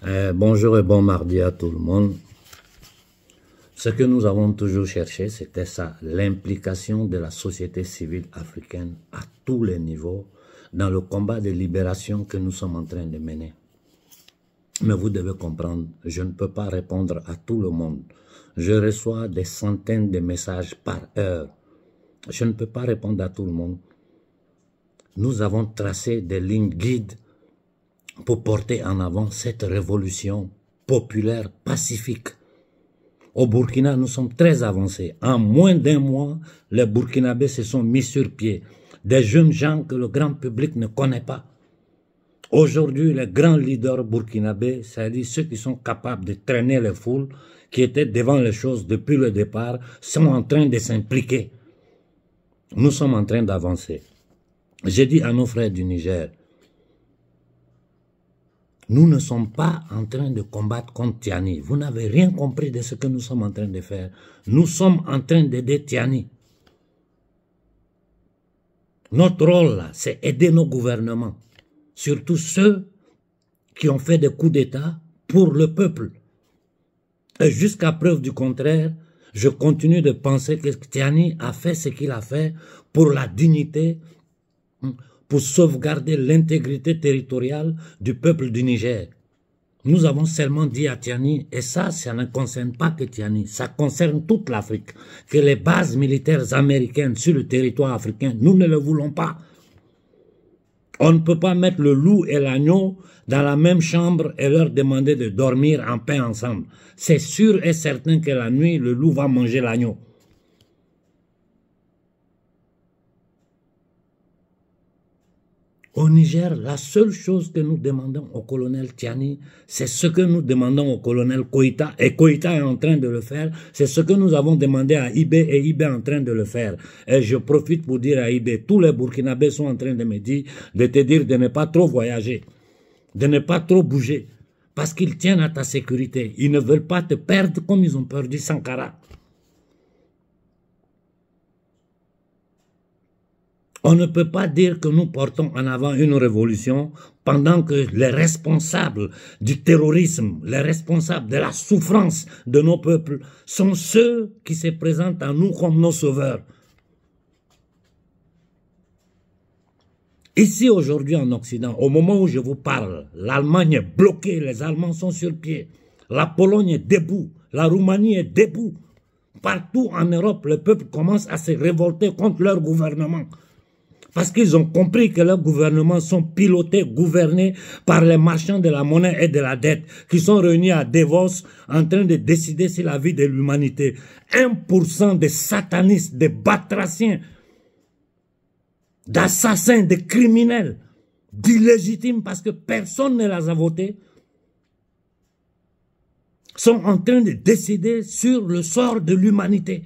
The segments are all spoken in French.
Bonjour et bon mardi à tout le monde. Ce que nous avons toujours cherché, c'était ça, l'implication de la société civile africaine à tous les niveaux dans le combat de libération que nous sommes en train de mener. Mais vous devez comprendre, je ne peux pas répondre à tout le monde. Je reçois des centaines de messages par heure. Je ne peux pas répondre à tout le monde. Nous avons tracé des lignes guides pour porter en avant cette révolution populaire pacifique. Au Burkina, nous sommes très avancés. En moins d'un mois, les Burkinabés se sont mis sur pied. Des jeunes gens que le grand public ne connaît pas. Aujourd'hui, les grands leaders burkinabés, c'est-à-dire ceux qui sont capables de traîner les foules, qui étaient devant les choses depuis le départ, sont en train de s'impliquer. Nous sommes en train d'avancer. J'ai dit à nos frères du Niger, nous ne sommes pas en train de combattre contre Tiani. Vous n'avez rien compris de ce que nous sommes en train de faire. Nous sommes en train d'aider Tiani. Notre rôle là, c'est aider nos gouvernements. Surtout ceux qui ont fait des coups d'État pour le peuple. Et jusqu'à preuve du contraire, je continue de penser que Tiani a fait ce qu'il a fait pour la dignité, pour sauvegarder l'intégrité territoriale du peuple du Niger. Nous avons seulement dit à Tiani, et ça ne concerne pas que Tiani, ça concerne toute l'Afrique, que les bases militaires américaines sur le territoire africain, nous ne le voulons pas. On ne peut pas mettre le loup et l'agneau dans la même chambre et leur demander de dormir en paix ensemble. C'est sûr et certain que la nuit, le loup va manger l'agneau. Au Niger, la seule chose que nous demandons au colonel Tiani, c'est ce que nous demandons au colonel Koïta, et Koïta est en train de le faire, c'est ce que nous avons demandé à Ibé, et Ibé est en train de le faire. Et je profite pour dire à Ibé, tous les Burkinabés sont en train de me dire, de te dire de ne pas trop voyager, de ne pas trop bouger, parce qu'ils tiennent à ta sécurité. Ils ne veulent pas te perdre comme ils ont perdu Sankara. On ne peut pas dire que nous portons en avant une révolution pendant que les responsables du terrorisme, les responsables de la souffrance de nos peuples sont ceux qui se présentent à nous comme nos sauveurs. Ici aujourd'hui en Occident, au moment où je vous parle, l'Allemagne est bloquée, les Allemands sont sur pied, la Pologne est debout, la Roumanie est debout. Partout en Europe, le peuple commence à se révolter contre leur gouvernement. Parce qu'ils ont compris que leurs gouvernements sont pilotés, gouvernés par les marchands de la monnaie et de la dette, qui sont réunis à Davos en train de décider sur la vie de l'humanité. 1% de satanistes, de batraciens, d'assassins, de criminels, d'illégitimes, parce que personne ne les a votés, sont en train de décider sur le sort de l'humanité.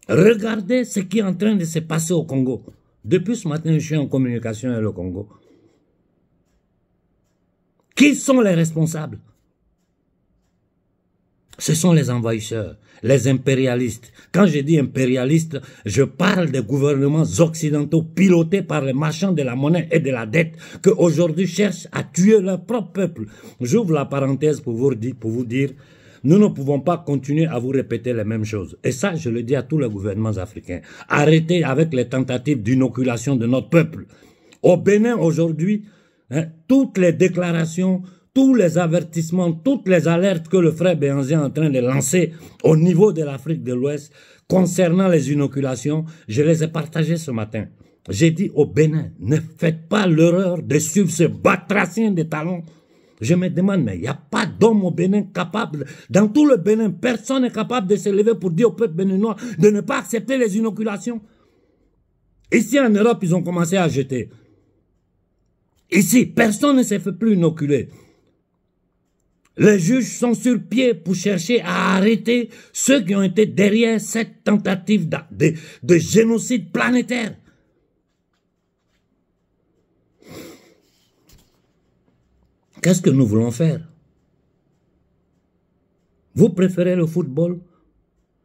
Regardez ce qui est en train de se passer au Congo. Depuis ce matin, je suis en communication avec le Congo. Qui sont les responsables? Ce sont les envahisseurs, les impérialistes. Quand je dis impérialistes, je parle des gouvernements occidentaux pilotés par les marchands de la monnaie et de la dette qui aujourd'hui cherchent à tuer leur propre peuple. J'ouvre la parenthèse pour vous dire nous ne pouvons pas continuer à vous répéter les mêmes choses. Et ça, je le dis à tous les gouvernements africains. Arrêtez avec les tentatives d'inoculation de notre peuple. Au Bénin, aujourd'hui, toutes les déclarations, tous les avertissements, toutes les alertes que le frère Béhanzé est en train de lancer au niveau de l'Afrique de l'Ouest concernant les inoculations, je les ai partagées ce matin. J'ai dit au Bénin, ne faites pas l'erreur de suivre ce batracien de talons. Je me demande, mais il n'y a pas d'homme au Bénin capable, dans tout le Bénin, personne n'est capable de se lever pour dire au peuple béninois de ne pas accepter les inoculations. Ici en Europe, ils ont commencé à jeter. Ici, personne ne s'est fait plus inoculer. Les juges sont sur pied pour chercher à arrêter ceux qui ont été derrière cette tentative de génocide planétaire. Qu'est-ce que nous voulons faire? Vous préférez le football?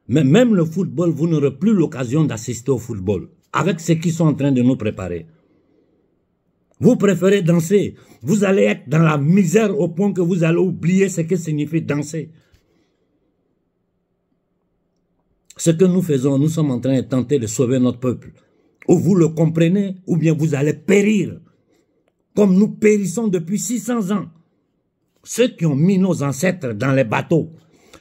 Mais même le football, vous n'aurez plus l'occasion d'assister au football, avec ce qu'ils sont en train de nous préparer. Vous préférez danser. Vous allez être dans la misère au point que vous allez oublier ce que signifie danser. Ce que nous faisons, nous sommes en train de tenter de sauver notre peuple. Ou vous le comprenez, ou bien vous allez périr. Comme nous périssons depuis 600 ans. Ceux qui ont mis nos ancêtres dans les bateaux,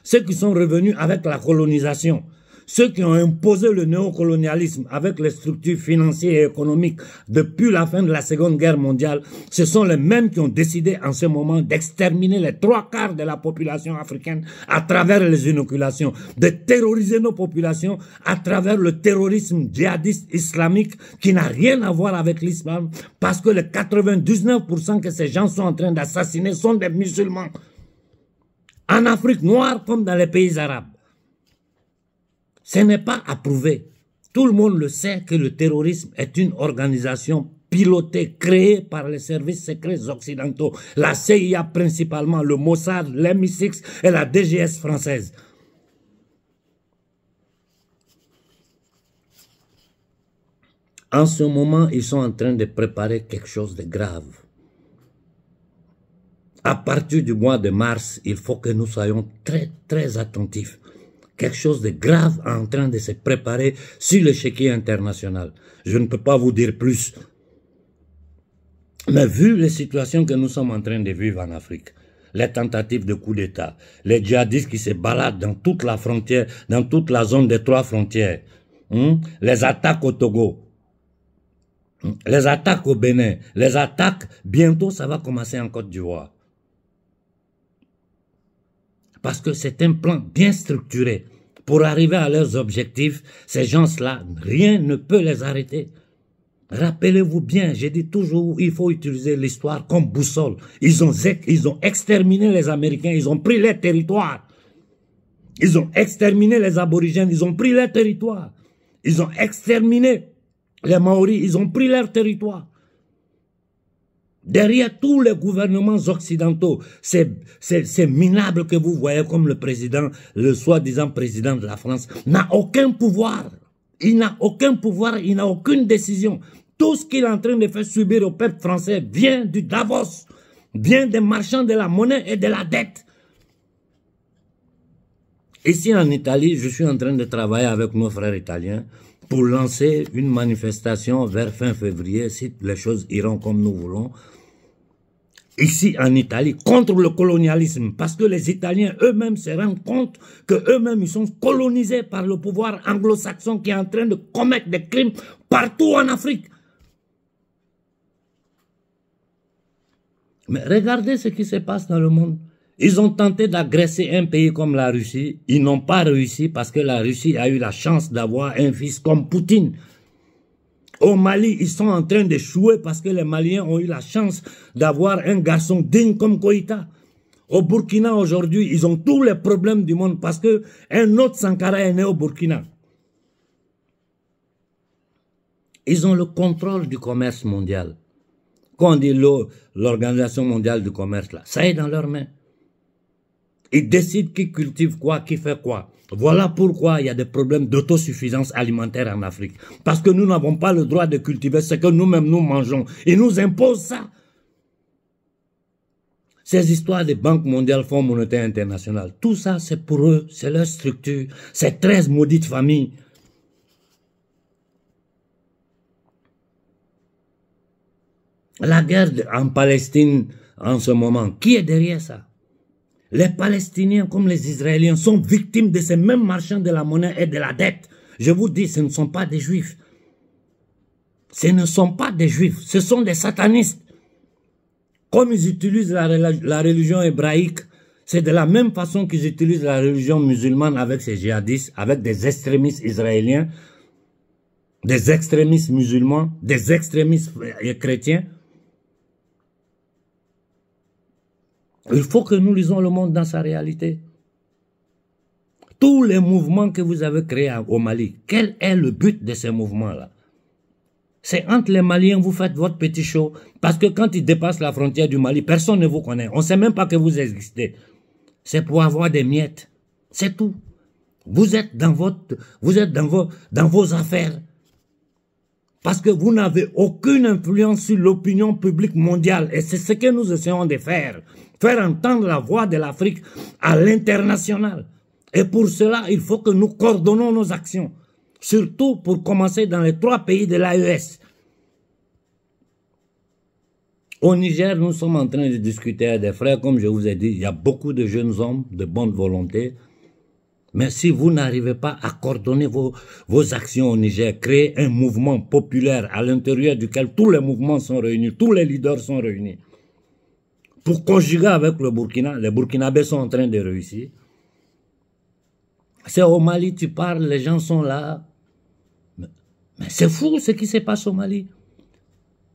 ceux qui sont revenus avec la colonisation, ceux qui ont imposé le néocolonialisme avec les structures financières et économiques depuis la fin de la Seconde Guerre mondiale, ce sont les mêmes qui ont décidé en ce moment d'exterminer les 3/4 de la population africaine à travers les inoculations, de terroriser nos populations à travers le terrorisme djihadiste islamique qui n'a rien à voir avec l'islam parce que les 99% que ces gens sont en train d'assassiner sont des musulmans. En Afrique noire comme dans les pays arabes. Ce n'est pas approuvé. Tout le monde le sait que le terrorisme est une organisation pilotée, créée par les services secrets occidentaux. La CIA principalement, le Mossad, l'MI6 et la DGS française. En ce moment, ils sont en train de préparer quelque chose de grave. À partir du mois de mars, il faut que nous soyons très, très attentifs. Quelque chose de grave est en train de se préparer sur l'échiquier international. Je ne peux pas vous dire plus. Mais vu les situations que nous sommes en train de vivre en Afrique, les tentatives de coup d'État, les djihadistes qui se baladent dans toute la frontière, dans toute la zone des 3 frontières, les attaques au Togo, les attaques au Bénin, les attaques, bientôt ça va commencer en Côte d'Ivoire. Parce que c'est un plan bien structuré. Pour arriver à leurs objectifs, ces gens-là, rien ne peut les arrêter. Rappelez-vous bien, j'ai dit toujours, il faut utiliser l'histoire comme boussole. Ils ont exterminé les Américains, ils ont pris leur territoire. Ils ont exterminé les aborigènes, ils ont pris leur territoire. Ils ont exterminé les Maoris, ils ont pris leur territoire. Derrière tous les gouvernements occidentaux, ces minables que vous voyez comme le président, le soi-disant président de la France, n'a aucun pouvoir. Il n'a aucun pouvoir, il n'a aucune décision. Tout ce qu'il est en train de faire subir au peuple français vient du Davos, vient des marchands de la monnaie et de la dette. Ici en Italie, je suis en train de travailler avec nos frères italiens pour lancer une manifestation vers fin février, si les choses iront comme nous voulons, ici en Italie, contre le colonialisme, parce que les Italiens eux-mêmes se rendent compte qu'eux-mêmes ils sont colonisés par le pouvoir anglo-saxon qui est en train de commettre des crimes partout en Afrique. Mais regardez ce qui se passe dans le monde. Ils ont tenté d'agresser un pays comme la Russie. Ils n'ont pas réussi parce que la Russie a eu la chance d'avoir un fils comme Poutine. Au Mali, ils sont en train d'échouer parce que les Maliens ont eu la chance d'avoir un garçon digne comme Koïta. Au Burkina, aujourd'hui, ils ont tous les problèmes du monde parce que un autre Sankara est né au Burkina. Ils ont le contrôle du commerce mondial. Quand on dit l'Organisation mondiale du commerce, là, ça est dans leurs mains. Ils décident qui cultive quoi, qui fait quoi. Voilà pourquoi il y a des problèmes d'autosuffisance alimentaire en Afrique. Parce que nous n'avons pas le droit de cultiver ce que nous-mêmes nous mangeons. Ils nous imposent ça. Ces histoires des banques mondiales, Fonds monétaire international, tout ça c'est pour eux, c'est leur structure, c'est 13 maudites familles. La guerre en Palestine en ce moment, qui est derrière ça? Les Palestiniens comme les Israéliens sont victimes de ces mêmes marchands de la monnaie et de la dette. Je vous dis, ce ne sont pas des juifs. Ce ne sont pas des juifs, ce sont des satanistes. Comme ils utilisent la religion hébraïque, c'est de la même façon qu'ils utilisent la religion musulmane avec ces djihadistes, avec des extrémistes israéliens, des extrémistes musulmans, des extrémistes chrétiens. Il faut que nous lisons le monde dans sa réalité. Tous les mouvements que vous avez créés au Mali, quel est le but de ces mouvements-là? C'est entre les Maliens, vous faites votre petit show, parce que quand ils dépassent la frontière du Mali, personne ne vous connaît. On ne sait même pas que vous existez. C'est pour avoir des miettes. C'est tout. Vous êtes dans vos affaires. Parce que vous n'avez aucune influence sur l'opinion publique mondiale. Et c'est ce que nous essayons de faire. Faire entendre la voix de l'Afrique à l'international. Et pour cela, il faut que nous coordonnons nos actions. Surtout pour commencer dans les 3 pays de l'AES. Au Niger, nous sommes en train de discuter avec des frères. Comme je vous ai dit, il y a beaucoup de jeunes hommes de bonne volonté. Mais si vous n'arrivez pas à coordonner vos actions au Niger, créer un mouvement populaire à l'intérieur duquel tous les mouvements sont réunis, tous les leaders sont réunis, pour conjuguer avec le Burkina, les Burkinabés sont en train de réussir. C'est au Mali, tu parles, les gens sont là. Mais c'est fou ce qui se passe au Mali.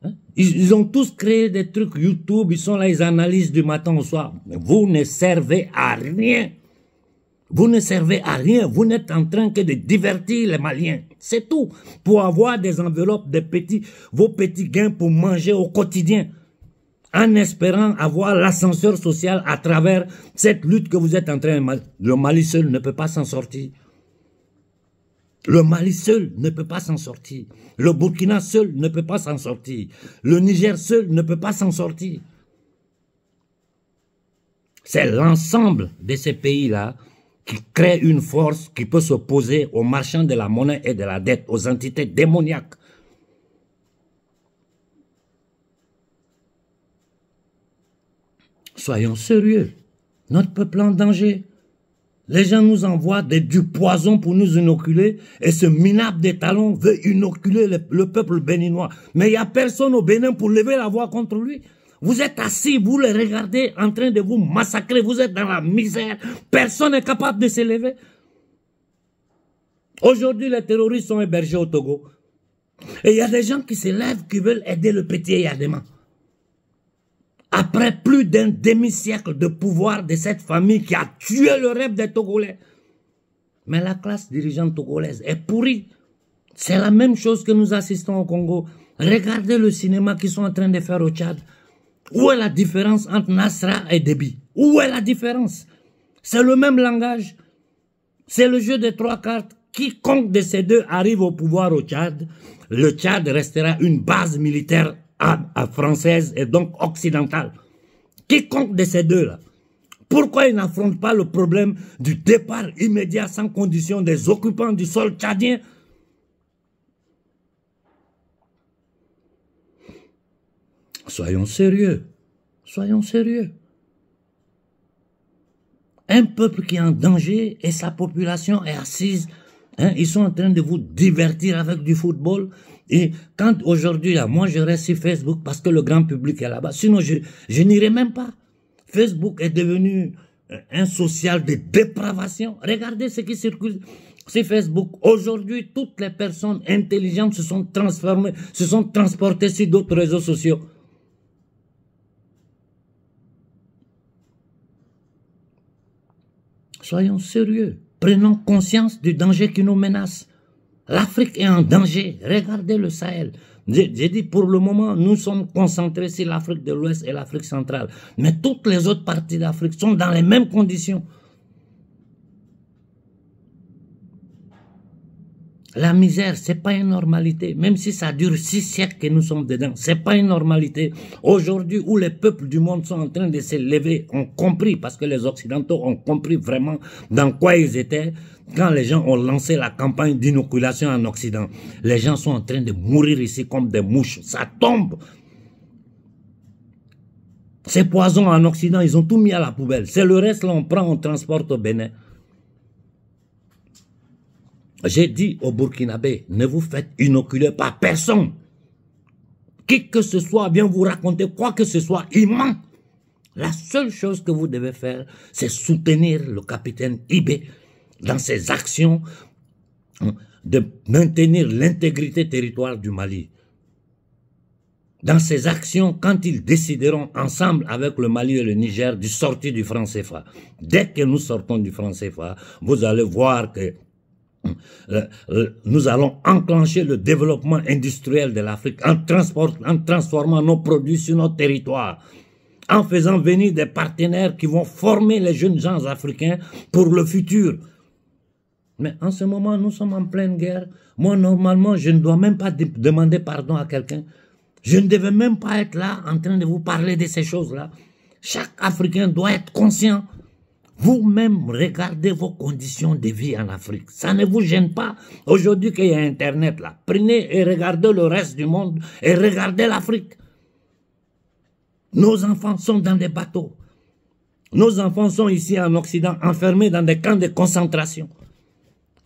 Hein? Ils ont tous créé des trucs YouTube, ils sont là, ils analysent du matin au soir. Mais vous ne servez à rien. Vous ne servez à rien, vous n'êtes en train que de divertir les Maliens. C'est tout. Pour avoir des enveloppes, vos petits gains pour manger au quotidien. En espérant avoir l'ascenseur social à travers cette lutte que vous êtes en train de mener. Le Mali seul ne peut pas s'en sortir. Le Mali seul ne peut pas s'en sortir. Le Burkina seul ne peut pas s'en sortir. Le Niger seul ne peut pas s'en sortir. C'est l'ensemble de ces pays-là qui crée une force qui peut s'opposer aux marchands de la monnaie et de la dette, aux entités démoniaques. Soyons sérieux. Notre peuple est en danger. Les gens nous envoient du poison pour nous inoculer et ce minable des talons veut inoculer le peuple béninois. Mais il n'y a personne au Bénin pour lever la voix contre lui. Vous êtes assis, vous les regardez en train de vous massacrer, vous êtes dans la misère, personne n'est capable de se lever. Aujourd'hui, les terroristes sont hébergés au Togo. Et il y a des gens qui se lèvent, qui veulent aider le petit Yadema. Après plus d'un demi-siècle de pouvoir de cette famille qui a tué le rêve des Togolais. Mais la classe dirigeante togolaise est pourrie. C'est la même chose que nous assistons au Congo. Regardez le cinéma qu'ils sont en train de faire au Tchad. Où est la différence entre Nasra et Déby? Où est la différence? C'est le même langage. C'est le jeu des 3 cartes. Quiconque de ces deux arrive au pouvoir au Tchad, le Tchad restera une base militaire française et donc occidentale. Quiconque de ces deux-là. Pourquoi ils n'affrontent pas le problème du départ immédiat sans condition des occupants du sol tchadien? Soyons sérieux. Soyons sérieux. Un peuple qui est en danger et sa population est assise. Hein, ils sont en train de vous divertir avec du football. Et quand aujourd'hui, moi je reste sur Facebook parce que le grand public est là-bas. Sinon, je n'irai même pas. Facebook est devenu un social de dépravation. Regardez ce qui circule sur Facebook. Aujourd'hui, toutes les personnes intelligentes se sont transformées, se sont transportées sur d'autres réseaux sociaux. Soyons sérieux. Prenons conscience du danger qui nous menace. L'Afrique est en danger. Regardez le Sahel. J'ai dit pour le moment, nous sommes concentrés sur l'Afrique de l'Ouest et l'Afrique centrale. Mais toutes les autres parties d'Afrique sont dans les mêmes conditions. La misère, c'est pas une normalité. Même si ça dure 6 siècles que nous sommes dedans, c'est pas une normalité. Aujourd'hui, où les peuples du monde sont en train de se lever, ont compris, parce que les Occidentaux ont compris vraiment dans quoi ils étaient, quand les gens ont lancé la campagne d'inoculation en Occident. Les gens sont en train de mourir ici comme des mouches. Ça tombe. Ces poisons en Occident, ils ont tout mis à la poubelle. C'est le reste, là, on prend, on transporte au Bénin. J'ai dit aux Burkinabés, ne vous faites inoculer par personne. Qui que ce soit vient vous raconter quoi que ce soit, il ment. La seule chose que vous devez faire, c'est soutenir le capitaine Ibé dans ses actions de maintenir l'intégrité territoriale du Mali. Dans ses actions, quand ils décideront ensemble avec le Mali et le Niger de sortir du franc CFA. Dès que nous sortons du franc CFA, vous allez voir que nous allons enclencher le développement industriel de l'Afrique en transformant nos produits sur notre territoire, en faisant venir des partenaires qui vont former les jeunes gens africains pour le futur. Mais en ce moment, nous sommes en pleine guerre. Moi, normalement, je ne dois même pas demander pardon à quelqu'un. Je ne devais même pas être là en train de vous parler de ces choses-là. Chaque Africain doit être conscient. Vous-même, regardez vos conditions de vie en Afrique. Ça ne vous gêne pas. Aujourd'hui qu'il y a Internet là, prenez et regardez le reste du monde et regardez l'Afrique. Nos enfants sont dans des bateaux. Nos enfants sont ici en Occident, enfermés dans des camps de concentration.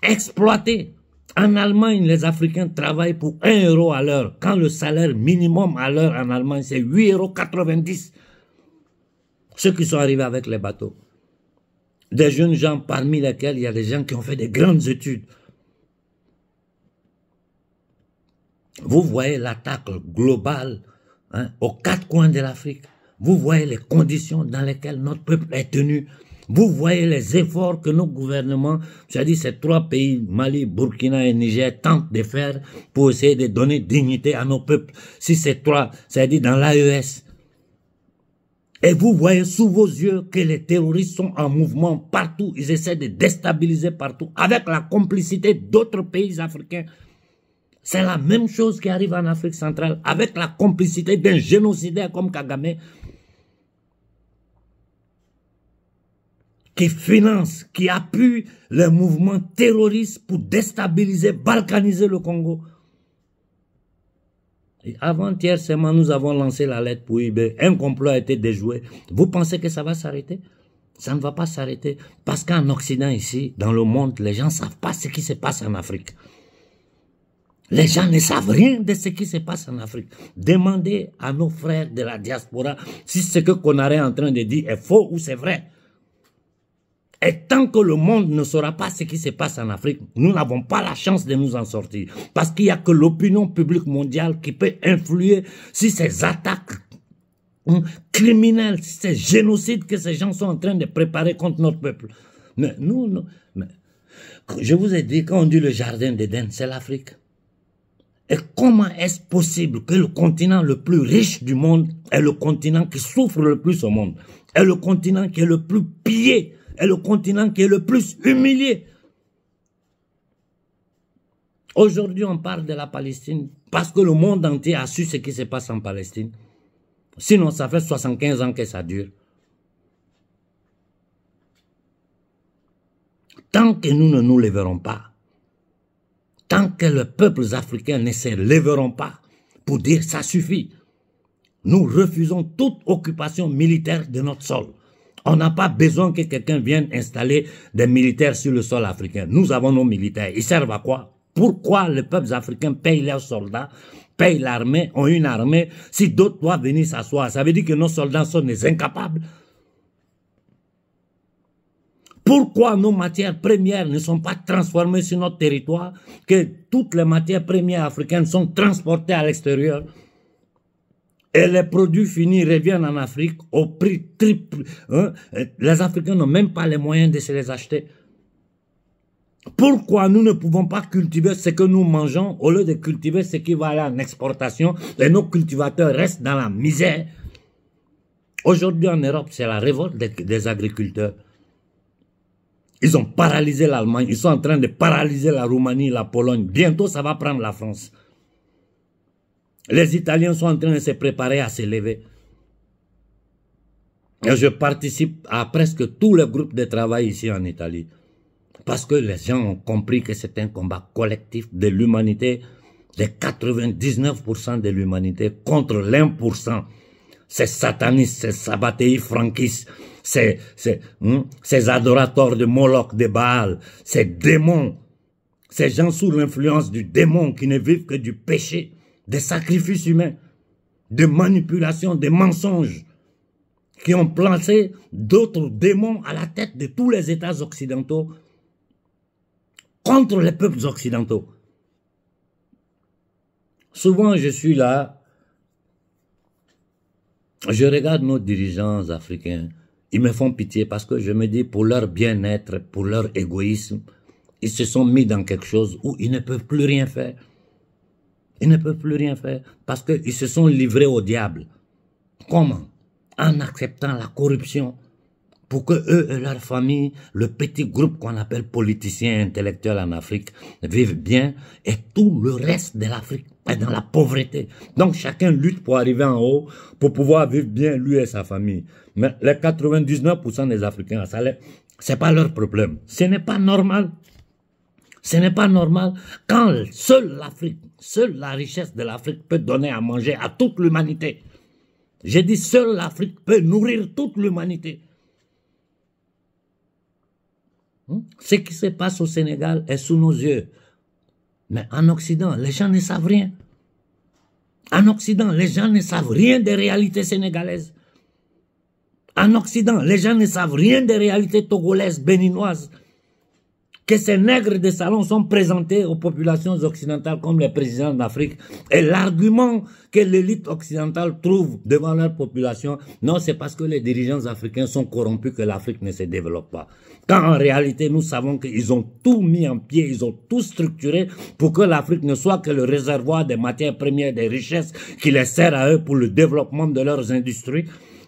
Exploités. En Allemagne, les Africains travaillent pour 1 euro à l'heure, quand le salaire minimum à l'heure en Allemagne, c'est 8,90 €. Ceux qui sont arrivés avec les bateaux. Des jeunes gens parmi lesquels il y a des gens qui ont fait des grandes études. Vous voyez l'attaque globale aux 4 coins de l'Afrique. Vous voyez les conditions dans lesquelles notre peuple est tenu. Vous voyez les efforts que nos gouvernements, c'est-à-dire ces 3 pays, Mali, Burkina et Niger, tentent de faire pour essayer de donner dignité à nos peuples. Si ces 3, c'est-à-dire dans l'AES. Et vous voyez sous vos yeux que les terroristes sont en mouvement partout. Ils essaient de déstabiliser partout avec la complicité d'autres pays africains. C'est la même chose qui arrive en Afrique centrale avec la complicité d'un génocidaire comme Kagame qui finance, qui appuie les mouvements terroristes pour déstabiliser, balkaniser le Congo. Avant-hier seulement, nous avons lancé la lettre pour IB. Un complot a été déjoué. Vous pensez que ça va s'arrêter? Ça ne va pas s'arrêter. Parce qu'en Occident, ici, dans le monde, les gens ne savent pas ce qui se passe en Afrique. Les gens ne savent rien de ce qui se passe en Afrique. Demandez à nos frères de la diaspora si ce que Konaré est en train de dire est faux ou c'est vrai. Et tant que le monde ne saura pas ce qui se passe en Afrique, nous n'avons pas la chance de nous en sortir. Parce qu'il n'y a que l'opinion publique mondiale qui peut influer sur ces attaques criminelles, ces génocides que ces gens sont en train de préparer contre notre peuple. Mais je vous ai dit, quand on dit le jardin d'Éden, c'est l'Afrique. Et comment est-ce possible que le continent le plus riche du monde est le continent qui souffre le plus au monde, est le continent qui est le plus pillé, est le continent qui est le plus humilié? Aujourd'hui, on parle de la Palestine parce que le monde entier a su ce qui se passe en Palestine. Sinon, ça fait 75 ans que ça dure. Tant que nous ne nous lèverons pas, tant que les peuples africains ne se lèveront pas pour dire ça suffit, nous refusons toute occupation militaire de notre sol. On n'a pas besoin que quelqu'un vienne installer des militaires sur le sol africain. Nous avons nos militaires. Ils servent à quoi? Pourquoi les peuples africains payent leurs soldats, payent l'armée, ont une armée, si d'autres doivent venir s'asseoir? Ça veut dire que nos soldats sont des incapables. Pourquoi nos matières premières ne sont pas transformées sur notre territoire, que toutes les matières premières africaines sont transportées à l'extérieur? Et les produits finis reviennent en Afrique au prix triple. Les Africains n'ont même pas les moyens de se les acheter. Pourquoi nous ne pouvons pas cultiver ce que nous mangeons au lieu de cultiver ce qui va aller en exportation et nos cultivateurs restent dans la misère? Aujourd'hui en Europe, c'est la révolte des agriculteurs. Ils ont paralysé l'Allemagne, ils sont en train de paralyser la Roumanie, la Pologne. Bientôt, ça va prendre la France. Les Italiens sont en train de se préparer à se lever. Et je participe à presque tous les groupes de travail ici en Italie. Parce que les gens ont compris que c'est un combat collectif de l'humanité, de 99% de l'humanité contre l'1%. Ces satanistes, ces sabbatéis franquistes, ces adorateurs de Moloch, de Baal, ces démons, ces gens sous l'influence du démon qui ne vivent que du péché, des sacrifices humains, de manipulation, des mensonges, qui ont placé d'autres démons à la tête de tous les États occidentaux contre les peuples occidentaux. Souvent, je suis là, je regarde nos dirigeants africains, ils me font pitié parce que je me dis, pour leur bien-être, pour leur égoïsme, ils se sont mis dans quelque chose où ils ne peuvent plus rien faire. Ils ne peuvent plus rien faire parce qu'ils se sont livrés au diable. Comment? En acceptant la corruption pour que eux et leur famille, le petit groupe qu'on appelle politiciens intellectuels en Afrique, vivent bien et tout le reste de l'Afrique est dans la pauvreté. Donc chacun lutte pour arriver en haut, pour pouvoir vivre bien lui et sa famille. Mais les 99% des Africains, c'est pas leur problème. Ce n'est pas normal. Ce n'est pas normal quand seule l'Afrique, seule la richesse de l'Afrique peut donner à manger à toute l'humanité. J'ai dit seule l'Afrique peut nourrir toute l'humanité. Ce qui se passe au Sénégal est sous nos yeux. Mais en Occident, les gens ne savent rien. En Occident, les gens ne savent rien des réalités sénégalaises. En Occident, les gens ne savent rien des réalités togolaises, béninoises. Que ces nègres de salon sont présentés aux populations occidentales comme les présidents d'Afrique. Et l'argument que l'élite occidentale trouve devant leur population, non, c'est parce que les dirigeants africains sont corrompus que l'Afrique ne se développe pas. Quand en réalité, nous savons qu'ils ont tout mis en pied, ils ont tout structuré pour que l'Afrique ne soit que le réservoir des matières premières, des richesses qui les sert à eux pour le développement de leurs industries.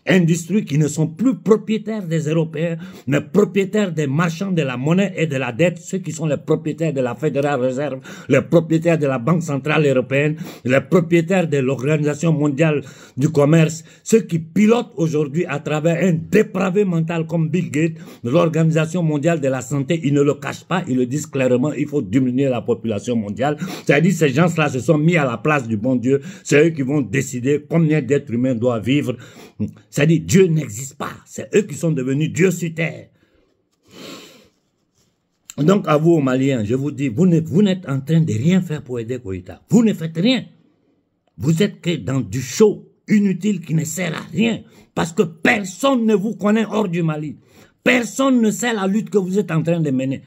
Industries qui ne sont plus propriétaires des Européens, mais propriétaires des marchands de la monnaie et de la dette, ceux qui sont les propriétaires de la Fédérale Réserve, les propriétaires de la Banque Centrale Européenne, les propriétaires de l'Organisation Mondiale du Commerce, ceux qui pilotent aujourd'hui à travers un dépravé mental comme Bill Gates, l'Organisation Mondiale de la Santé, ils ne le cachent pas, ils le disent clairement, il faut diminuer la population mondiale. C'est-à-dire ces gens-là se sont mis à la place du bon Dieu, c'est eux qui vont décider combien d'êtres humains doivent vivre. C'est-à-dire, Dieu n'existe pas. C'est eux qui sont devenus Dieu sur terre. Donc, à vous, Maliens, je vous dis, vous n'êtes en train de rien faire pour aider Koïta. Vous ne faites rien. Vous êtes que dans du show inutile qui ne sert à rien. Parce que personne ne vous connaît hors du Mali. Personne ne sait la lutte que vous êtes en train de mener.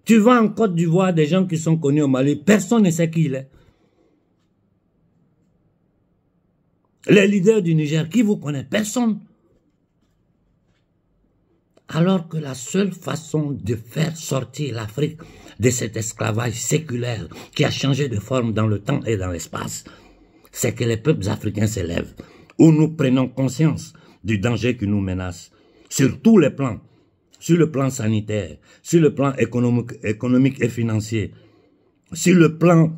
Tu vas en Côte d'Ivoire, des gens qui sont connus au Mali, personne ne sait qui il est. Les leaders du Niger, qui vous connaît? Personne. Alors que la seule façon de faire sortir l'Afrique de cet esclavage séculaire qui a changé de forme dans le temps et dans l'espace, c'est que les peuples africains s'élèvent, où nous prenons conscience du danger qui nous menace, sur tous les plans, sur le plan sanitaire, sur le plan économique et financier, sur le plan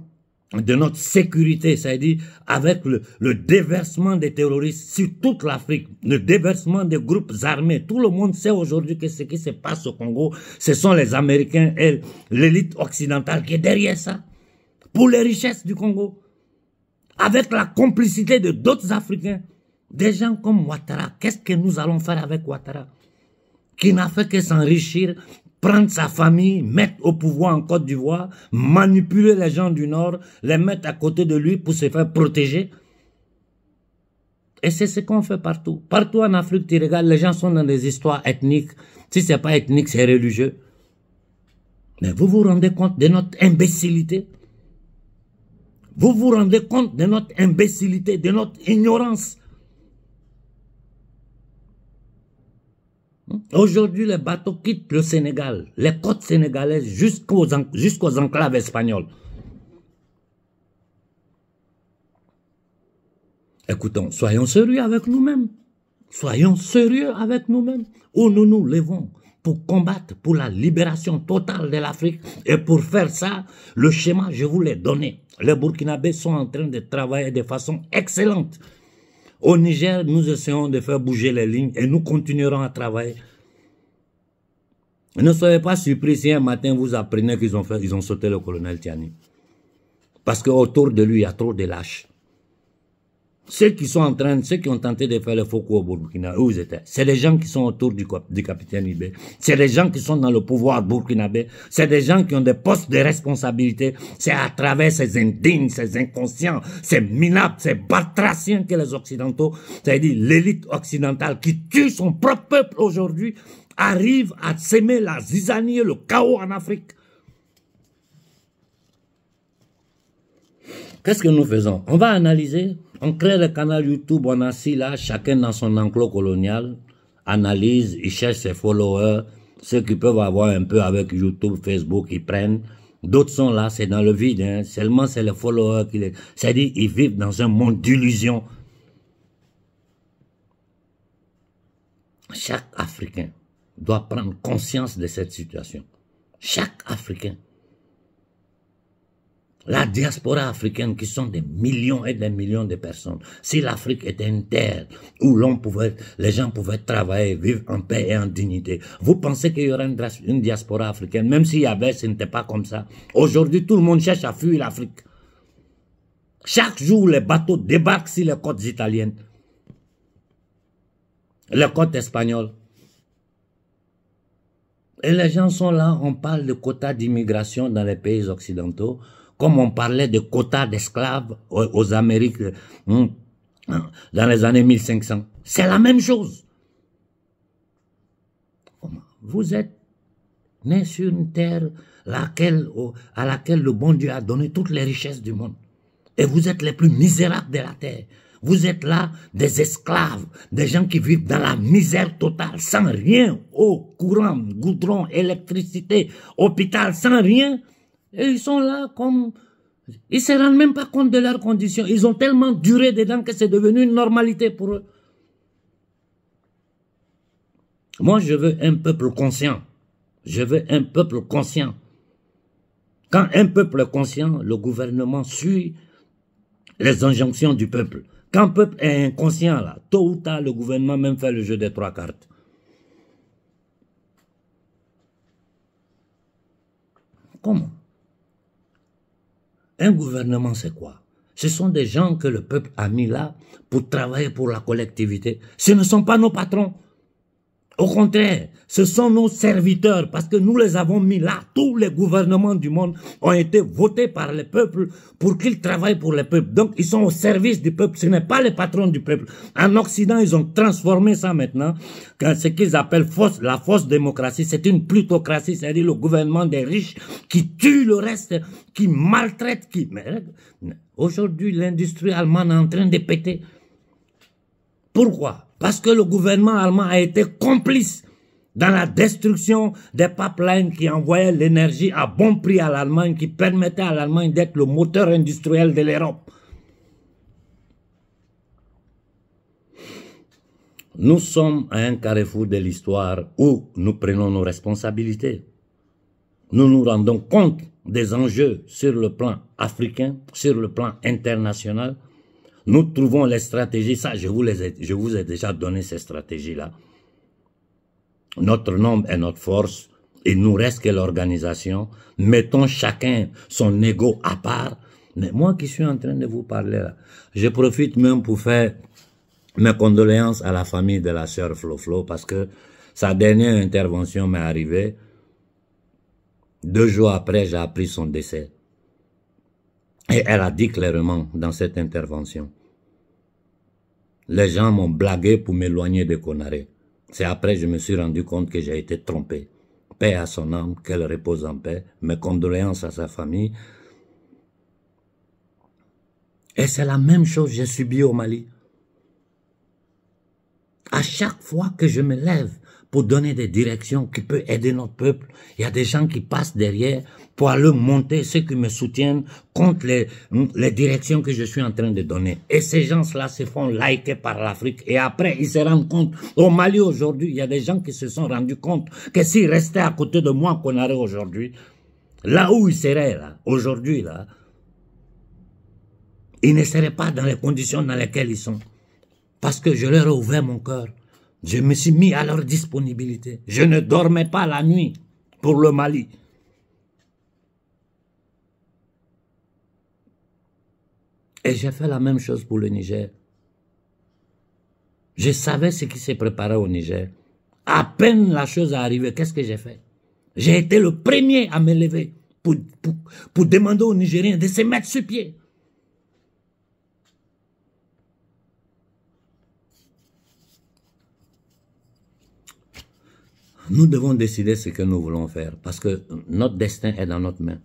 de notre sécurité, c'est-à-dire avec le déversement des terroristes sur toute l'Afrique, le déversement des groupes armés. Tout le monde sait aujourd'hui que ce qui se passe au Congo, ce sont les Américains et l'élite occidentale qui est derrière ça, pour les richesses du Congo, avec la complicité de d'autres Africains, des gens comme Ouattara. Qu'est-ce que nous allons faire avec Ouattara, qui n'a fait que s'enrichir, prendre sa famille, mettre au pouvoir en Côte d'Ivoire, manipuler les gens du Nord, les mettre à côté de lui pour se faire protéger. Et c'est ce qu'on fait partout. Partout en Afrique, tu regardes, les gens sont dans des histoires ethniques. Si ce n'est pas ethnique, c'est religieux. Mais vous vous rendez compte de notre imbécilité? Vous vous rendez compte de notre imbécilité, de notre ignorance? Aujourd'hui, les bateaux quittent le Sénégal, les côtes sénégalaises jusqu'aux enclaves espagnoles. Écoutons, soyons sérieux avec nous-mêmes. Soyons sérieux avec nous-mêmes. Où nous nous levons pour combattre pour la libération totale de l'Afrique. Et pour faire ça, le schéma, je vous l'ai donné. Les Burkinabés sont en train de travailler de façon excellente. Au Niger, nous essayons de faire bouger les lignes et nous continuerons à travailler. Ne soyez pas surpris si un matin vous apprenez qu'ils ont sauté le colonel Tiani. Parce qu'autour de lui, il y a trop de lâches. Ceux qui ont tenté de faire le faux coup au Burkina, où ils étaient? C'est les gens qui sont autour du capitaine Ibé. C'est les gens qui sont dans le pouvoir burkinabé. C'est des gens qui ont des postes de responsabilité. C'est à travers ces indignes, ces inconscients, ces minables, ces batraciens que les Occidentaux, c'est-à-dire l'élite occidentale qui tue son propre peuple aujourd'hui, arrive à s'aimer la zizanie et le chaos en Afrique. Qu'est-ce que nous faisons? On va analyser. On crée le canal YouTube, on a assis là, chacun dans son enclos colonial, analyse, il cherche ses followers, ceux qui peuvent avoir un peu avec YouTube, Facebook, ils prennent. D'autres sont là, c'est dans le vide, hein. Seulement c'est les followers qui les... C'est-à-dire, ils vivent dans un monde d'illusions. Chaque Africain doit prendre conscience de cette situation. Chaque Africain. La diaspora africaine, qui sont des millions et des millions de personnes. Si l'Afrique était une terre où les gens pouvaient travailler, vivre en paix et en dignité, vous pensez qu'il y aurait une diaspora africaine? Même s'il y avait, ce n'était pas comme ça. Aujourd'hui, tout le monde cherche à fuir l'Afrique. Chaque jour, les bateaux débarquent sur les côtes italiennes, les côtes espagnoles. Et les gens sont là, on parle de quotas d'immigration dans les pays occidentaux, comme on parlait de quotas d'esclaves aux Amériques dans les années 1500. C'est la même chose. Vous êtes né sur une terre à laquelle le bon Dieu a donné toutes les richesses du monde. Et vous êtes les plus misérables de la terre. Vous êtes là des esclaves, des gens qui vivent dans la misère totale, sans rien, eau, courant, goudron, électricité, hôpital, sans rien. Et ils sont là comme... Ils ne se rendent même pas compte de leurs conditions. Ils ont tellement duré dedans que c'est devenu une normalité pour eux. Moi, je veux un peuple conscient. Je veux un peuple conscient. Quand un peuple est conscient, le gouvernement suit les injonctions du peuple. Quand le peuple est inconscient, là, tôt ou tard, le gouvernement même fait le jeu des 3 cartes. Comment? Un gouvernement, c'est quoi? Ce sont des gens que le peuple a mis là pour travailler pour la collectivité. Ce ne sont pas nos patrons. Au contraire, ce sont nos serviteurs parce que nous les avons mis là. Tous les gouvernements du monde ont été votés par le peuple pour qu'ils travaillent pour le peuple. Donc, ils sont au service du peuple. Ce n'est pas les patrons du peuple. En Occident, ils ont transformé ça maintenant. Ce qu'ils appellent la fausse démocratie, c'est une plutocratie, c'est-à-dire le gouvernement des riches qui tue le reste, qui maltraite, Aujourd'hui, l'industrie allemande est en train de péter. Pourquoi? Parce que le gouvernement allemand a été complice dans la destruction des pipelines qui envoyaient l'énergie à bon prix à l'Allemagne, qui permettaient à l'Allemagne d'être le moteur industriel de l'Europe. Nous sommes à un carrefour de l'histoire où nous prenons nos responsabilités. Nous nous rendons compte des enjeux sur le plan africain, sur le plan international. Nous trouvons les stratégies, ça je vous ai déjà donné ces stratégies-là. Notre nombre est notre force, il nous reste que l'organisation. Mettons chacun son ego à part. Mais moi qui suis en train de vous parler là, je profite même pour faire mes condoléances à la famille de la sœur Flo parce que sa dernière intervention m'est arrivée. 2 jours après, j'ai appris son décès. Et elle a dit clairement dans cette intervention, les gens m'ont blagué pour m'éloigner de Konaré. C'est après que je me suis rendu compte que j'ai été trompé. Paix à son âme, qu'elle repose en paix. Mes condoléances à sa famille. Et c'est la même chose que j'ai subie au Mali. À chaque fois que je me lève pour donner des directions qui peuvent aider notre peuple, il y a des gens qui passent derrière pour aller monter ceux qui me soutiennent contre les directions que je suis en train de donner. Et ces gens-là se font liker par l'Afrique. Et après, ils se rendent compte. Au Mali aujourd'hui, il y a des gens qui se sont rendus compte que s'ils restaient à côté de moi qu'on aurait aujourd'hui, là où ils seraient, là, aujourd'hui, là, ils ne seraient pas dans les conditions dans lesquelles ils sont. Parce que je leur ai ouvert mon cœur. Je me suis mis à leur disponibilité. Je ne dormais pas la nuit pour le Mali. Et j'ai fait la même chose pour le Niger. Je savais ce qui s'est préparé au Niger. À peine la chose est arrivée, qu'est-ce que j'ai fait? J'ai été le premier à me lever pour demander aux Nigériens de se mettre sur pied. Nous devons décider ce que nous voulons faire parce que notre destin est dans notre main.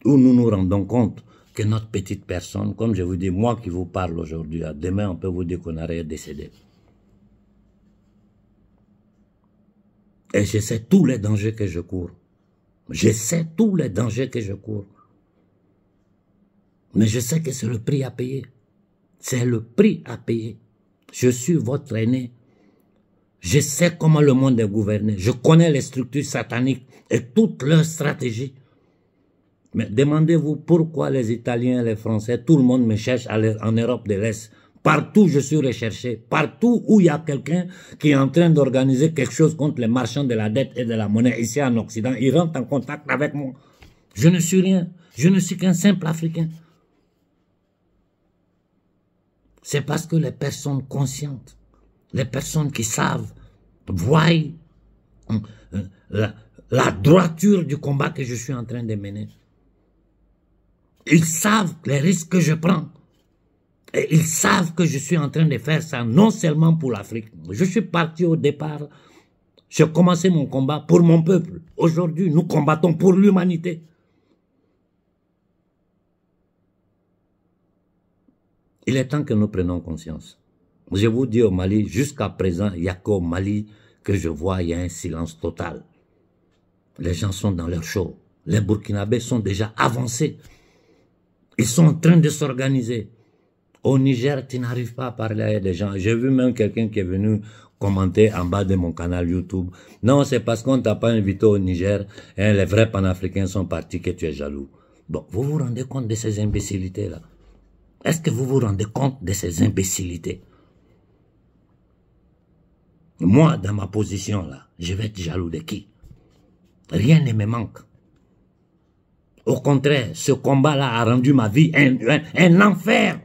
Où nous nous rendons compte que notre petite personne, comme je vous dis, moi qui vous parle aujourd'hui, demain on peut vous dire qu'on aurait décédé. Et je sais tous les dangers que je cours. Je sais tous les dangers que je cours. Mais je sais que c'est le prix à payer. C'est le prix à payer. Je suis votre aîné. Je sais comment le monde est gouverné. Je connais les structures sataniques et toutes leurs stratégies. Mais demandez-vous pourquoi les Italiens, les Français, tout le monde me cherche en Europe de l'Est. Partout je suis recherché. Partout où il y a quelqu'un qui est en train d'organiser quelque chose contre les marchands de la dette et de la monnaie ici en Occident, il rentre en contact avec moi. Je ne suis rien. Je ne suis qu'un simple Africain. C'est parce que les personnes conscientes, les personnes qui savent, voient la droiture du combat que je suis en train de mener. Ils savent les risques que je prends. Et ils savent que je suis en train de faire ça non seulement pour l'Afrique. Je suis parti au départ. J'ai commencé mon combat pour mon peuple. Aujourd'hui, nous combattons pour l'humanité. Il est temps que nous prenions conscience. Je vous dis au Mali, jusqu'à présent, il n'y a qu'au Mali que je vois, il y a un silence total. Les gens sont dans leur show. Les Burkinabés sont déjà avancés. Ils sont en train de s'organiser. Au Niger, tu n'arrives pas à parler à des gens. J'ai vu même quelqu'un qui est venu commenter en bas de mon canal YouTube. Non, c'est parce qu'on ne t'a pas invité au Niger, hein, les vrais panafricains sont partis que tu es jaloux. Bon, vous vous rendez compte de ces imbécilités-là? Est-ce que vous vous rendez compte de ces imbécilités? Moi, dans ma position là, je vais être jaloux de qui? Rien ne me manque. Au contraire, ce combat-là a rendu ma vie un enfer.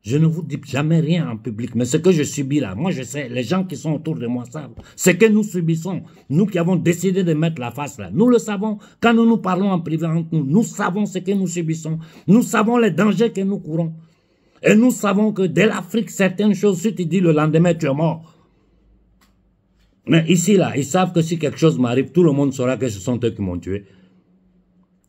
Je ne vous dis jamais rien en public, mais ce que je subis là, moi je sais, les gens qui sont autour de moi savent. Ce que nous subissons, nous qui avons décidé de mettre la face là, nous le savons. Quand nous nous parlons en privé entre nous, nous savons ce que nous subissons. Nous savons les dangers que nous courons. Et nous savons que dès l'Afrique, certaines choses, si tu dis le lendemain, tu es mort. Mais ici là, ils savent que si quelque chose m'arrive, tout le monde saura que ce sont eux qui m'ont tué.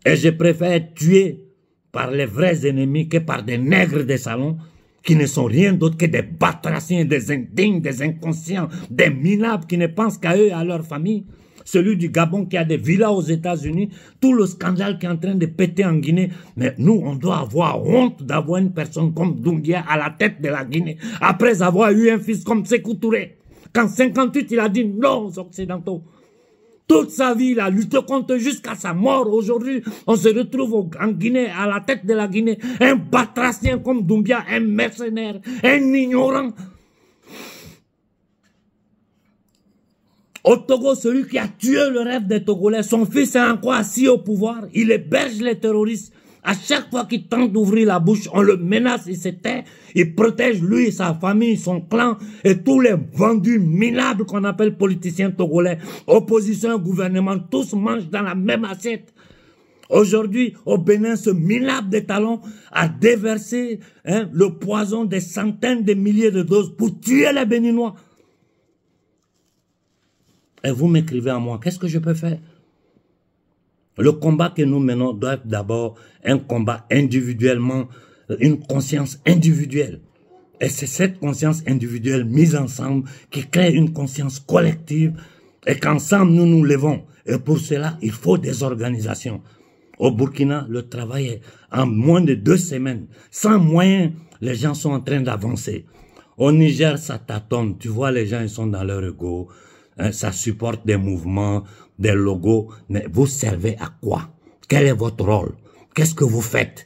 Et je préfère être tué par les vrais ennemis que par des nègres des salons qui ne sont rien d'autre que des batraciens, des indignes, des inconscients, des minables qui ne pensent qu'à eux et à leur famille. Celui du Gabon qui a des villas aux États-Unis, tout le scandale qui est en train de péter en Guinée. Mais nous, on doit avoir honte d'avoir une personne comme Doumbia à la tête de la Guinée, après avoir eu un fils comme Sékou Touré. Qu'en 58, il a dit non aux Occidentaux. Toute sa vie, il a lutté contre jusqu'à sa mort. Aujourd'hui, on se retrouve en Guinée, à la tête de la Guinée. Un batracien comme Doumbia, un mercenaire, un ignorant. Au Togo, celui qui a tué le rêve des Togolais, son fils est encore assis au pouvoir. Il héberge les terroristes. À chaque fois qu'il tente d'ouvrir la bouche, on le menace, il se tait. Il protège lui, sa famille, son clan et tous les vendus minables qu'on appelle politiciens togolais. Opposition, gouvernement, tous mangent dans la même assiette. Aujourd'hui, au Bénin, ce minable des talons a déversé le poison des centaines de milliers de doses pour tuer les Béninois. Et vous m'écrivez à moi, qu'est-ce que je peux faire? Le combat que nous menons doit être d'abord un combat individuellement, une conscience individuelle. Et c'est cette conscience individuelle mise ensemble qui crée une conscience collective et qu'ensemble nous nous levons. Et pour cela, il faut des organisations. Au Burkina, le travail est en moins de 2 semaines. Sans moyens, les gens sont en train d'avancer. Au Niger, ça tâtonne. Tu vois, les gens, ils sont dans leur ego. Ça supporte des mouvements, des logos, mais vous servez à quoi? Quel est votre rôle? Qu'est-ce que vous faites?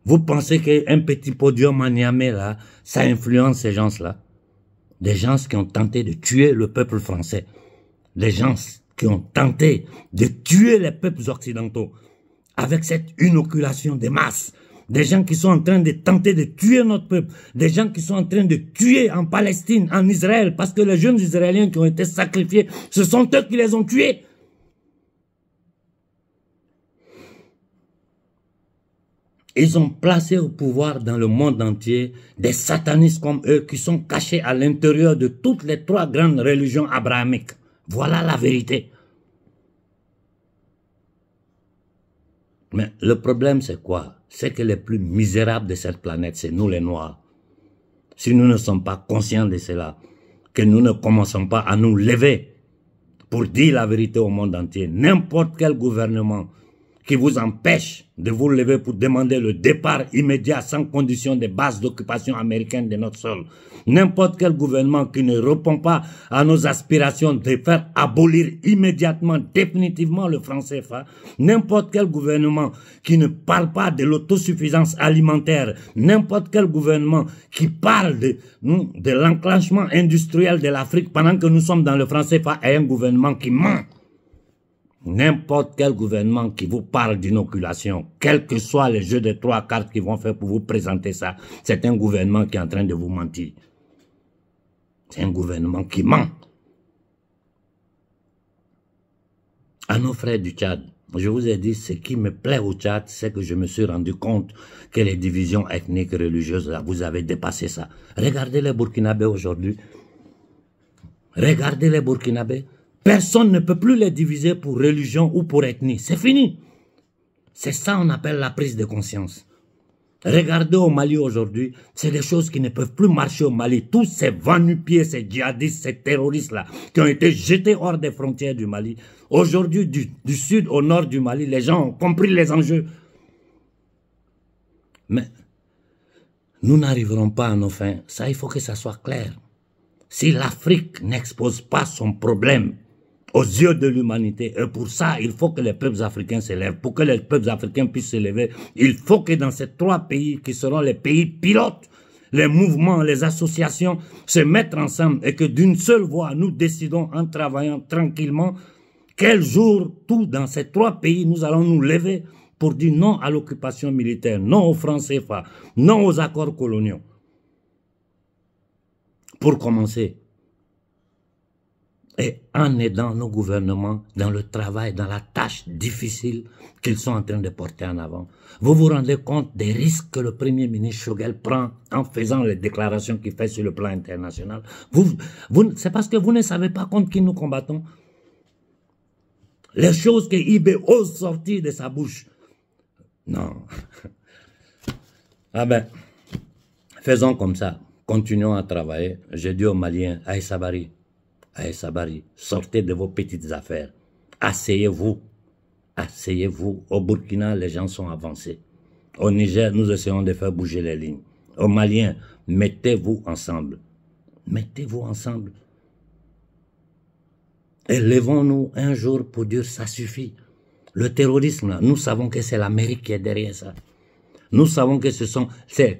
Vous pensez qu'un petit podium à Niamey, là, ça influence ces gens-là? Des gens qui ont tenté de tuer le peuple français. Des gens qui ont tenté de tuer les peuples occidentaux avec cette inoculation des masses. Des gens qui sont en train de tenter de tuer notre peuple. Des gens qui sont en train de tuer en Palestine, en Israël, parce que les jeunes Israéliens qui ont été sacrifiés, ce sont eux qui les ont tués. Ils ont placé au pouvoir dans le monde entier des satanistes comme eux qui sont cachés à l'intérieur de toutes les 3 grandes religions abrahamiques. Voilà la vérité. Mais le problème, c'est quoi? C'est que les plus misérables de cette planète, c'est nous les Noirs. Si nous ne sommes pas conscients de cela, que nous ne commençons pas à nous lever pour dire la vérité au monde entier, n'importe quel gouvernement qui vous empêche de vous lever pour demander le départ immédiat sans condition des bases d'occupation américaines de notre sol. N'importe quel gouvernement qui ne répond pas à nos aspirations de faire abolir immédiatement, définitivement le franc CFA, n'importe quel gouvernement qui ne parle pas de l'autosuffisance alimentaire, n'importe quel gouvernement qui parle de l'enclenchement industriel de l'Afrique pendant que nous sommes dans le franc CFA est un gouvernement qui ment. N'importe quel gouvernement qui vous parle d'inoculation, quels que soient les jeux de 3 cartes qu'ils vont faire pour vous présenter ça, c'est un gouvernement qui est en train de vous mentir. C'est un gouvernement qui ment. À nos frères du Tchad, je vous ai dit, ce qui me plaît au Tchad, c'est que je me suis rendu compte que les divisions ethniques et religieuses, là, vous avez dépassé ça. Regardez les Burkinabés aujourd'hui. Regardez les Burkinabés. Personne ne peut plus les diviser pour religion ou pour ethnie. C'est fini. C'est ça qu'on appelle la prise de conscience. Regardez au Mali aujourd'hui, c'est des choses qui ne peuvent plus marcher au Mali. Tous ces va-nu-pieds, ces djihadistes, ces terroristes-là, qui ont été jetés hors des frontières du Mali. Aujourd'hui, du sud au nord du Mali, les gens ont compris les enjeux. Mais nous n'arriverons pas à nos fins. Ça, il faut que ça soit clair. Si l'Afrique n'expose pas son problème aux yeux de l'humanité, et pour ça, il faut que les peuples africains s'élèvent. Pour que les peuples africains puissent s'élever, il faut que dans ces 3 pays, qui seront les pays pilotes, les mouvements, les associations, se mettent ensemble et que d'une seule voix, nous décidons en travaillant tranquillement quel jour, tout dans ces 3 pays, nous allons nous lever pour dire non à l'occupation militaire, non au franc CFA, non aux accords coloniaux. Pour commencer, et en aidant nos gouvernements dans le travail, dans la tâche difficile qu'ils sont en train de porter en avant. Vous vous rendez compte des risques que le Premier ministre Choguel prend en faisant les déclarations qu'il fait sur le plan international. C'est parce que vous ne savez pas contre qui nous combattons. Les choses que Ibé ose sortir de sa bouche. Non. Ah ben, faisons comme ça. Continuons à travailler. J'ai dit aux Maliens, Aïe Sabari, sortez de vos petites affaires. Asseyez-vous. Asseyez-vous. Au Burkina, les gens sont avancés. Au Niger, nous essayons de faire bouger les lignes. Aux Maliens, mettez-vous ensemble. Mettez-vous ensemble. Et levons-nous un jour pour dire ça suffit. Le terrorisme, là, nous savons que c'est l'Amérique qui est derrière ça. Nous savons que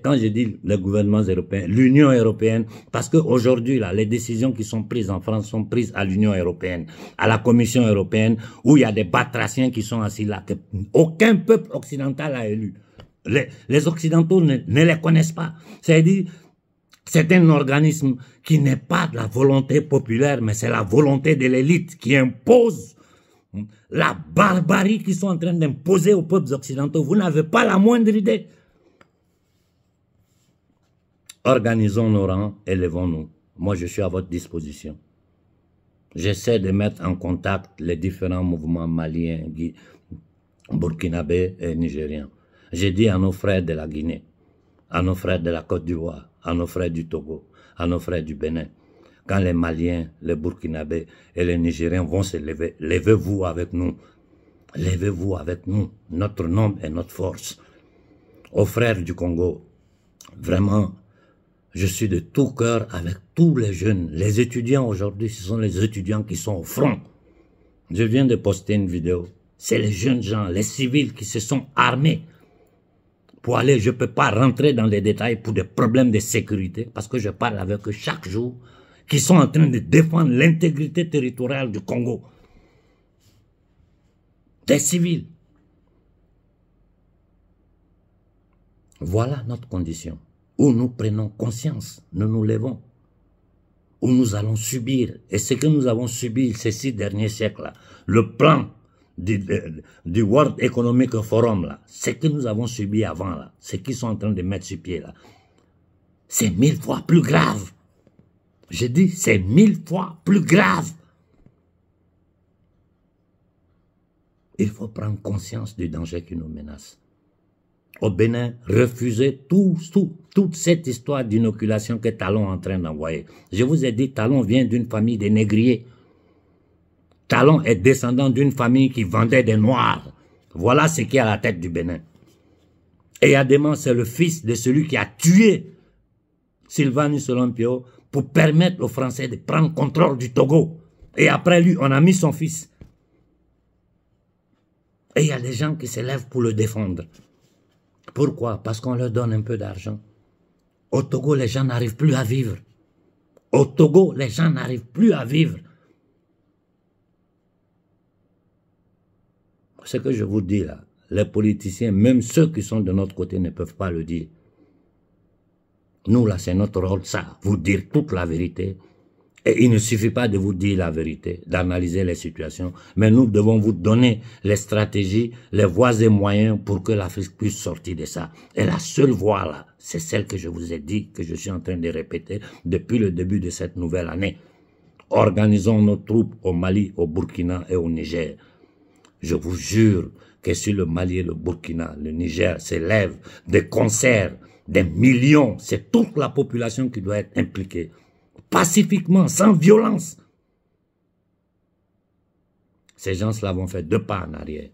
quand je dis les gouvernements européens, l'Union européenne, parce qu'aujourd'hui, là, les décisions qui sont prises en France sont prises à l'Union européenne, à la Commission européenne, où il y a des batraciens qui sont assis là, que aucun peuple occidental a élu. Les Occidentaux ne les connaissent pas. C'est-à-dire, c'est un organisme qui n'est pas de la volonté populaire, mais c'est la volonté de l'élite qui impose la barbarie qu'ils sont en train d'imposer aux peuples occidentaux. Vous n'avez pas la moindre idée. Organisons nos rangs, élevons-nous. Moi, je suis à votre disposition. J'essaie de mettre en contact les différents mouvements maliens, burkinabés et nigériens. J'ai dit à nos frères de la Guinée, à nos frères de la Côte d'Ivoire, à nos frères du Togo, à nos frères du Bénin, quand les Maliens, les Burkinabés et les Nigériens vont se lever, levez-vous avec nous. Levez-vous avec nous. Notre nombre et notre force. Aux frères du Congo, vraiment, je suis de tout cœur avec tous les jeunes. Les étudiants aujourd'hui, ce sont les étudiants qui sont au front. Je viens de poster une vidéo. C'est les jeunes gens, les civils qui se sont armés pour aller, je ne peux pas rentrer dans les détails pour des problèmes de sécurité, parce que je parle avec eux chaque jour, qui sont en train de défendre l'intégrité territoriale du Congo. Des civils. Voilà notre condition, où nous prenons conscience, nous nous levons, où nous allons subir, et ce que nous avons subi ces 6 derniers siècles-là, le plan du World Economic Forum, là, ce que nous avons subi avant, là, ce qu'ils sont en train de mettre sur pied, là, c'est 1000 fois plus grave. Je dis, c'est 1000 fois plus grave. Il faut prendre conscience du danger qui nous menace. Au Bénin, refusez toute cette histoire d'inoculation que Talon est en train d'envoyer. Je vous ai dit, Talon vient d'une famille de négriers. Talon est descendant d'une famille qui vendait des noirs. Voilà ce qui est à la tête du Bénin. Et Adéman, c'est le fils de celui qui a tué Sylvanus Olympio pour permettre aux Français de prendre contrôle du Togo. Et après lui, on a mis son fils. Et il y a des gens qui se lèvent pour le défendre. Pourquoi? Parce qu'on leur donne un peu d'argent. Au Togo, les gens n'arrivent plus à vivre. Au Togo, les gens n'arrivent plus à vivre. Ce que je vous dis là, les politiciens, même ceux qui sont de notre côté, ne peuvent pas le dire. Nous là, c'est notre rôle, ça, vous dire toute la vérité. Et il ne suffit pas de vous dire la vérité, d'analyser les situations, mais nous devons vous donner les stratégies, les voies et moyens pour que l'Afrique puisse sortir de ça. Et la seule voie là, c'est celle que je vous ai dit, que je suis en train de répéter depuis le début de cette nouvelle année. Organisons nos troupes au Mali, au Burkina et au Niger. Je vous jure que si le Mali et le Burkina, le Niger s'élèvent des concerts, des millions, c'est toute la population qui doit être impliquée. Pacifiquement, sans violence. Ces gens-là vont faire 2 pas en arrière.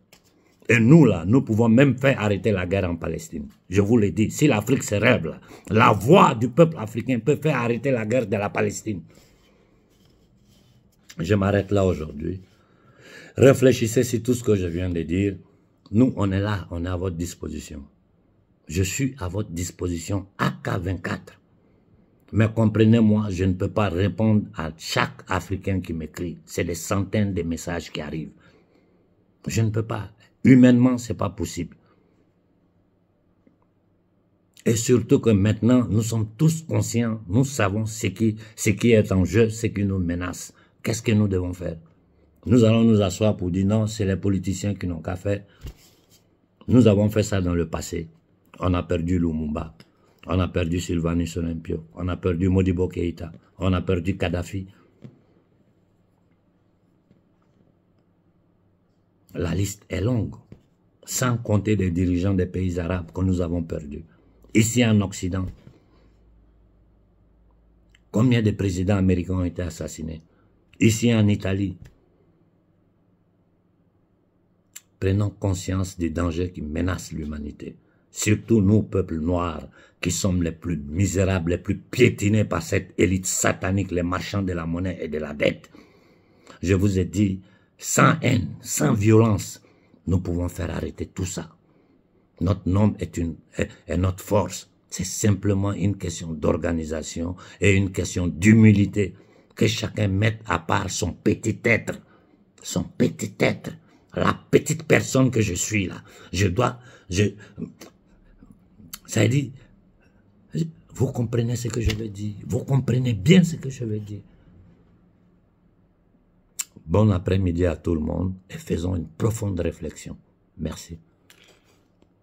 Et nous, là, nous pouvons même faire arrêter la guerre en Palestine. Je vous l'ai dit, si l'Afrique se rêve, là, la voix du peuple africain peut faire arrêter la guerre de la Palestine. Je m'arrête là aujourd'hui. Réfléchissez sur tout ce que je viens de dire. Nous, on est là, on est à votre disposition. Je suis à votre disposition, AK24. Mais comprenez-moi, je ne peux pas répondre à chaque Africain qui m'écrit. C'est des centaines de messages qui arrivent. Je ne peux pas. Humainement, ce n'est pas possible. Et surtout que maintenant, nous sommes tous conscients, nous savons ce qui est en jeu, ce qui nous menace. Qu'est-ce que nous devons faire? Nous allons nous asseoir pour dire non, c'est les politiciens qui n'ont qu'à faire. Nous avons fait ça dans le passé. On a perdu Lumumba. On a perdu Sylvanus Olympio. On a perdu Modibo Keïta. On a perdu Kadhafi. La liste est longue. Sans compter les dirigeants des pays arabes que nous avons perdus. Ici en Occident, combien de présidents américains ont été assassinés? Ici en Italie. Prenons conscience des dangers qui menacent l'humanité. Surtout nous, peuples noirs, qui sommes les plus misérables, les plus piétinés par cette élite satanique, les marchands de la monnaie et de la dette. Je vous ai dit, sans haine, sans violence, nous pouvons faire arrêter tout ça. Notre nombre est notre force. C'est simplement une question d'organisation et une question d'humilité. Que chacun mette à part son petit être. Son petit être. La petite personne que je suis là. Ça veut dire, vous comprenez ce que je veux dire. Vous comprenez bien ce que je veux dire. Bon après-midi à tout le monde et faisons une profonde réflexion. Merci.